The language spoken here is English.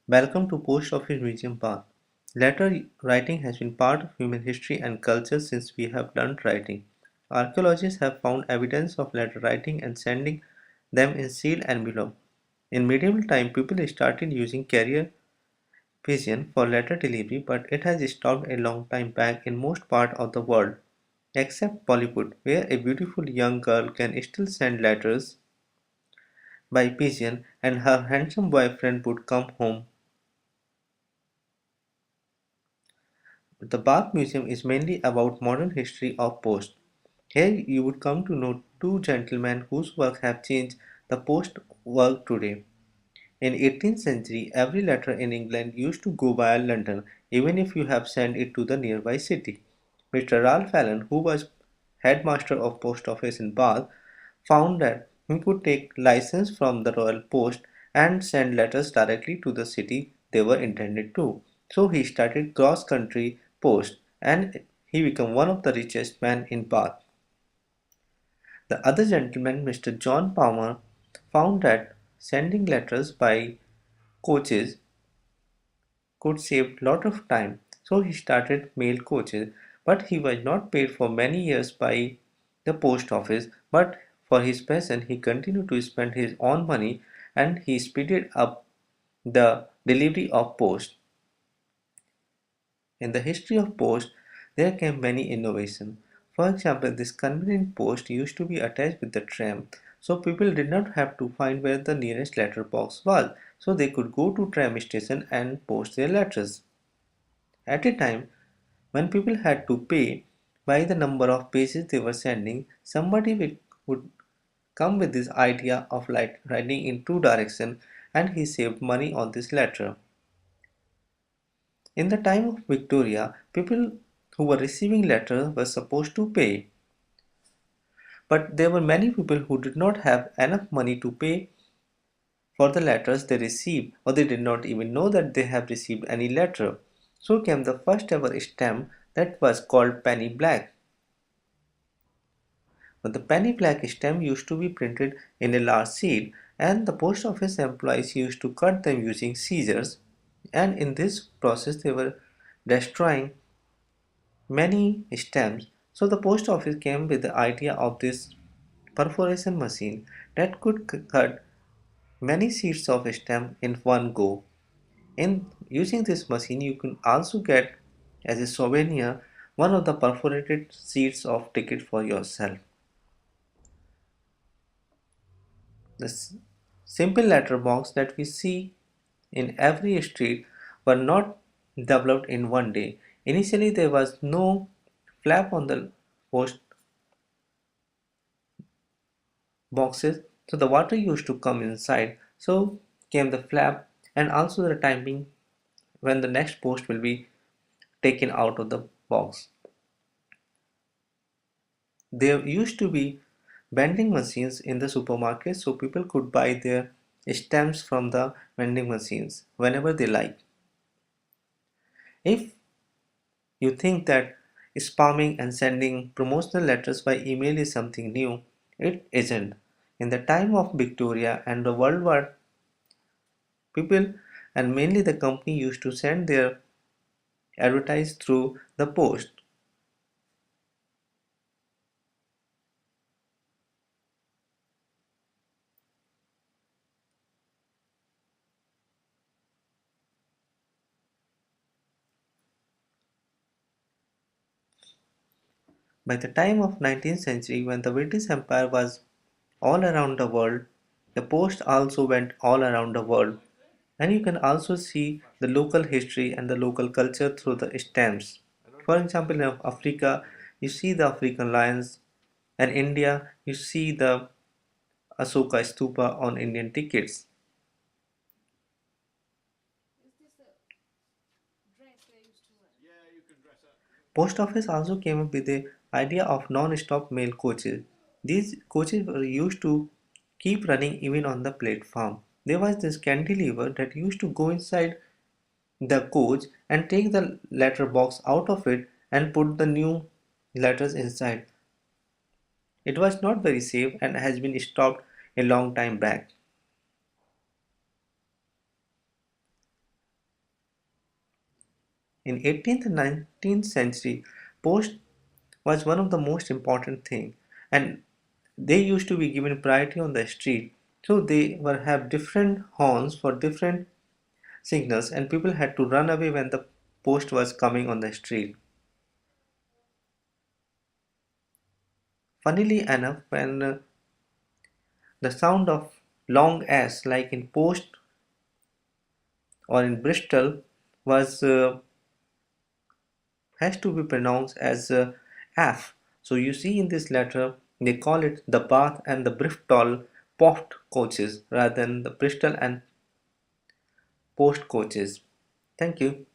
Welcome to Post Office Museum Park. Letter writing has been part of human history and culture since we have learned writing. Archaeologists have found evidence of letter writing and sending them in sealed envelope. In medieval time, people started using carrier pigeon for letter delivery, but it has stopped a long time back in most parts of the world, except Bollywood, where a beautiful young girl can still send letters by pigeon and her handsome boyfriend would come home. The Bath Museum is mainly about modern history of post. Here you would come to know two gentlemen whose work have changed the post world today. In 18th century, every letter in England used to go via London, even if you have sent it to the nearby city. Mr. Ralph Allen, who was headmaster of post office in Bath, found that he could take license from the Royal Post and send letters directly to the city they were intended to. So he started cross-country post and he became one of the richest men in Bath. The other gentleman, Mr. John Palmer, found that sending letters by coaches could save lot of time, so he started mail coaches, but he was not paid for many years by the post office, but for his passion he continued to spend his own money and he speeded up the delivery of post. In the history of post, there came many innovations. For example, this convenient post used to be attached with the tram, so people did not have to find where the nearest letter box was, so they could go to tram station and post their letters. At a time when people had to pay by the number of pages they were sending, somebody would come with this idea of writing in two directions and he saved money on this letter. In the time of Victoria, people who were receiving letters were supposed to pay, but there were many people who did not have enough money to pay for the letters they received, or they did not even know that they have received any letter. So came the first ever stamp that was called penny black. But the penny black stamp used to be printed in a large sheet, and the post office employees used to cut them using scissors, and in this process they were destroying many stamps. So the post office came with the idea of this perforation machine that could cut many sheets of stamp in one go. In using this machine, you can also get as a souvenir one of the perforated sheets of ticket for yourself. The simple letterbox that we see in every street were not developed in one day. Initially, there was no flap on the post boxes, so the water used to come inside. So came the flap and also the timing when the next post will be taken out of the box. There used to be vending machines in the supermarket so people could buy their stamps from the vending machines whenever they like. If you think that spamming and sending promotional letters by email is something new, it isn't. In the time of Victoria and the World War, people and mainly the company used to send their advertise through the post. By the time of 19th century when the British Empire was all around the world, the post also went all around the world, and you can also see the local history and the local culture through the stamps. For example, in Africa, you see the African lions, and India, you see the Asoka Stupa on Indian tickets. Post office also came up with the idea of non-stop mail coaches. These coaches were used to keep running even on the platform. There was this cantilever that used to go inside the coach and take the letter box out of it and put the new letters inside. It was not very safe and has been stopped a long time back. In 18th and 19th century, post was one of the most important thing, and they used to be given priority on the street. So they were have different horns for different signals, and people had to run away when the post was coming on the street. Funnily enough, when the sound of long S, like in post or in Bristol, was has to be pronounced as F. So you see in this letter, they call it the Bath and the Bristol post coaches rather than the Bristol and post coaches. Thank you.